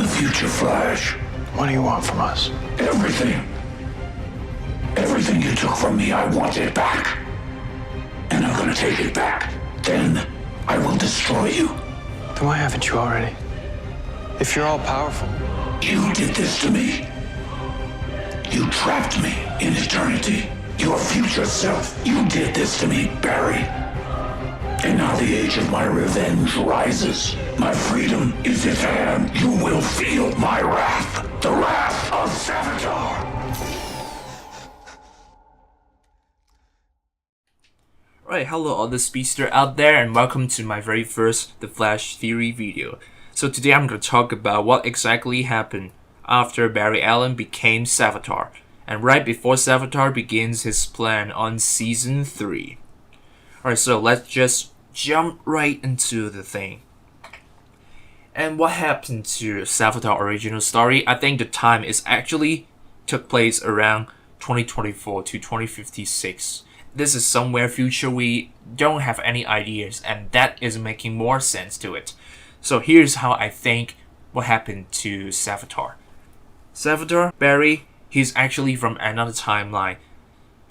the future, Flash. What do you want from us? Everything. Everything you took from me, I want it back. And I'm gonna take it back. Then I will destroy you. Then why haven't you already? If you're all powerful. You did this to me. You trapped me in eternity. Your future self. You did this to me, Barry. And now the age of my revenge rises. My freedom is at hand. You will feel my wrath. The wrath of Savitar. Right, hello all the speedster out there and welcome to my very first The Flash Theory video. So today I'm going to talk about what exactly happened after Barry Allen became Savitar and right before Savitar begins his plan on Season 3. Alright, so let's just jump right into the thing. And what happened to Savitar original story? I think the time is actually took place around 2024 to 2056. This is somewhere future we don't have any ideas, and that is making more sense to it. So here's how I think what happened to Savitar. Savitar, Barry, he's actually from another timeline.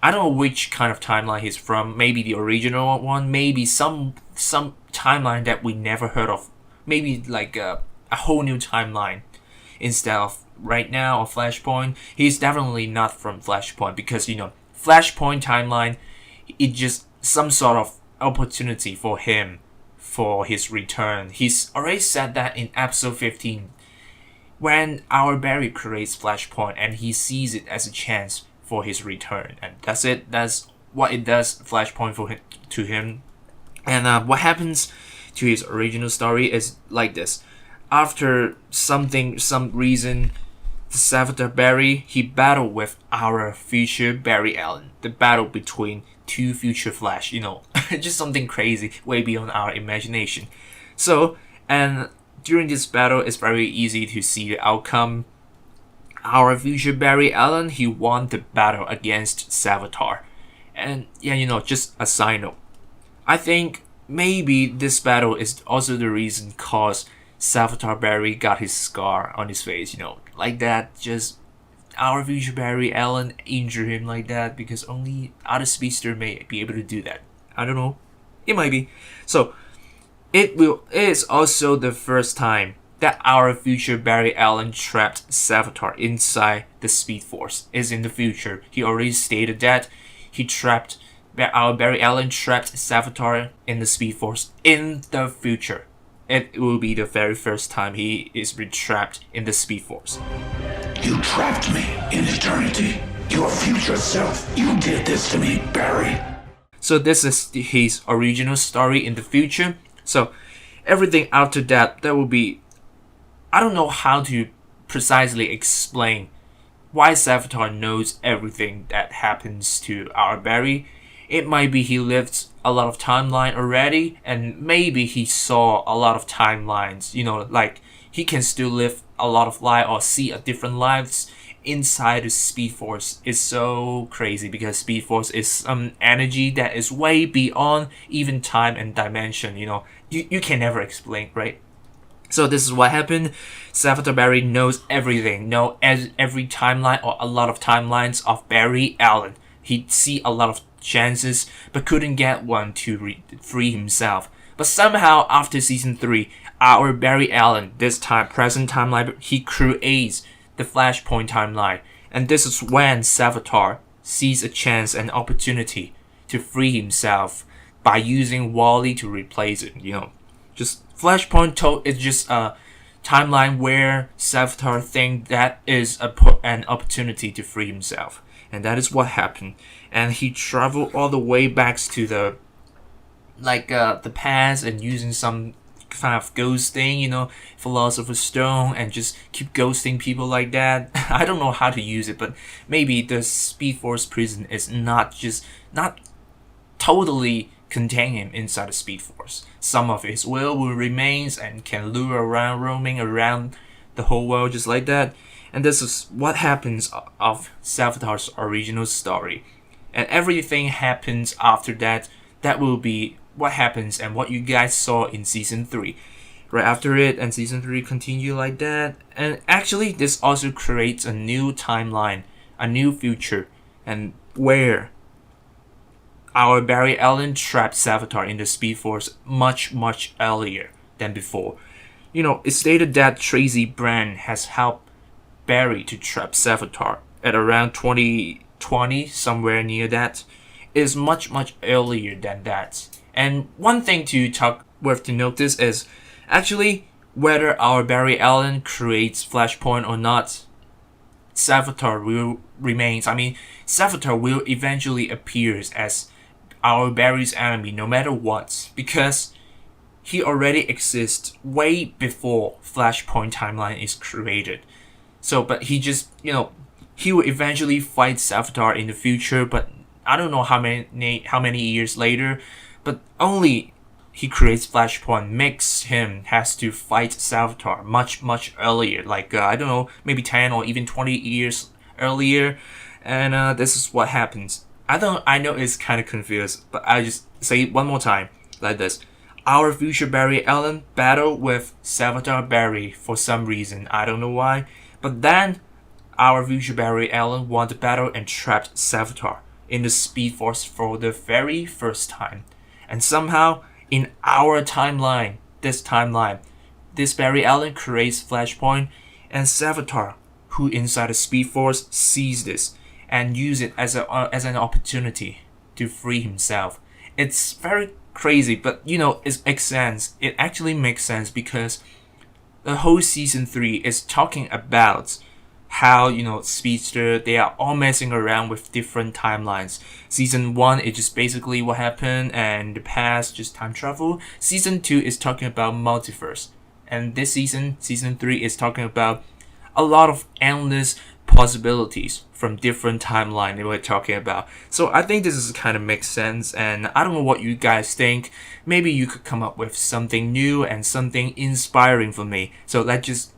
I don't know which kind of timeline he's from. Maybe the original one, maybe some timeline that we never heard of. Maybe like a whole new timeline instead of right now or Flashpoint. He's definitely not from Flashpoint because, you know, Flashpoint timeline, it's just some sort of opportunity for him for his return. He's already said that in episode 15 when our Barry creates Flashpoint and he sees it as a chance for his return, and that's it. That's what it does, Flashpoint for him, to him. And what happens to his original story is like this. After some reason, Savitar Barry, he battled with our future Barry Allen. The battle between two future Flash, you know, just something crazy, way beyond our imagination. So, and during this battle, it's very easy to see the outcome. Our future Barry Allen, he won the battle against Savitar. And yeah, you know, just a side note, I think maybe this battle is also the reason cause Savitar Barry got his scar on his face, you know, like that. Just our future Barry Allen injured him like that because only other speedster may be able to do that. I don't know, it might be. So it is also the first time that our future Barry Allen trapped Savitar inside the Speed Force. Is in the future. He already stated that our Barry Allen trapped Savitar in the Speed Force in the future. It will be the very first time he is trapped in the Speed Force. You trapped me in eternity. Your future self. You did this to me, Barry. So this is his original story in the future. So everything after that, will be, I don't know how to precisely explain why Savitar knows everything that happens to our Barry. It might be he lived a lot of timeline already, and maybe he saw a lot of timelines, you know, like he can still live a lot of life or see a different lives inside the Speed Force. Is so crazy because Speed Force is some energy that is way beyond even time and dimension, you know, you can never explain, right? So this is what happened. Savitar Barry knows everything, knows every timeline or a lot of timelines of Barry Allen. He see a lot of chances but couldn't get one to free himself. But somehow after Season 3, our Barry Allen, this time present timeline, he creates the Flashpoint timeline. And this is when Savitar sees a chance and opportunity to free himself by using Wally to replace it, you know. Just Flashpoint is just a timeline where Savitar thinks that is an opportunity to free himself. And that is what happened. And he traveled all the way back to the past and using some kind of ghosting, you know, Philosopher's Stone, and just keep ghosting people like that. I don't know how to use it, but maybe the Speed Force prison is not totally contain him inside the Speed Force. Some of his will remains and can lure around, roaming around the whole world just like that. And this is what happens of Savitar's original story. And everything happens after that. That will be what happens and what you guys saw in Season 3. right after it, and season 3 continue like that. And actually, this also creates a new timeline, a new future, and where our Barry Allen trapped Savitar in the Speed Force much earlier than before. You know, it's stated that Tracy Brand has helped Barry to trap Savitar at around 2020, somewhere near that. Is much earlier than that. And one thing to worth to notice is actually whether our Barry Allen creates Flashpoint or not, Savitar will remains. I mean, Savitar will eventually appear as our Barry's enemy no matter what, because he already exists way before Flashpoint timeline is created. So, but he just, you know, he will eventually fight Savitar in the future, but I don't know how many years later, but only he creates Flashpoint makes him has to fight Savitar much earlier, like I don't know, maybe 10 or even 20 years earlier, and this is what happens. I know it's kind of confused, but I just say it one more time like this. Our future Barry Allen battled with Savitar Barry for some reason, I don't know why, but then our future Barry Allen won the battle and trapped Savitar in the Speed Force for the very first time. And somehow, in our timeline, this Barry Allen creates Flashpoint, and Savitar, who inside the Speed Force, sees this and use it as an opportunity to free himself. It's very crazy, but you know, it makes sense. It actually makes sense because the whole season 3 is talking about how, you know, Speedster, they are all messing around with different timelines. Season 1 is just basically what happened and the past, just time travel. Season 2 is talking about multiverse. And this season 3 is talking about a lot of endless possibilities from different timeline that we're talking about. So I think this is kind of makes sense, and I don't know what you guys think. Maybe you could come up with something new and something inspiring for me. So let's just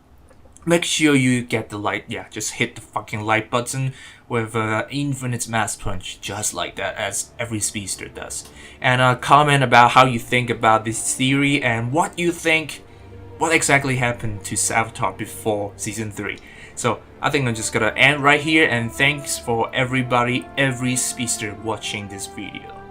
make sure you get the like, just hit the fucking like button with infinite mass punch, just like that, as every speedster does. And comment about how you think about this theory and what you think, what exactly happened to Savitar before season 3. So I think I'm just gonna end right here, and thanks for every speedster watching this video.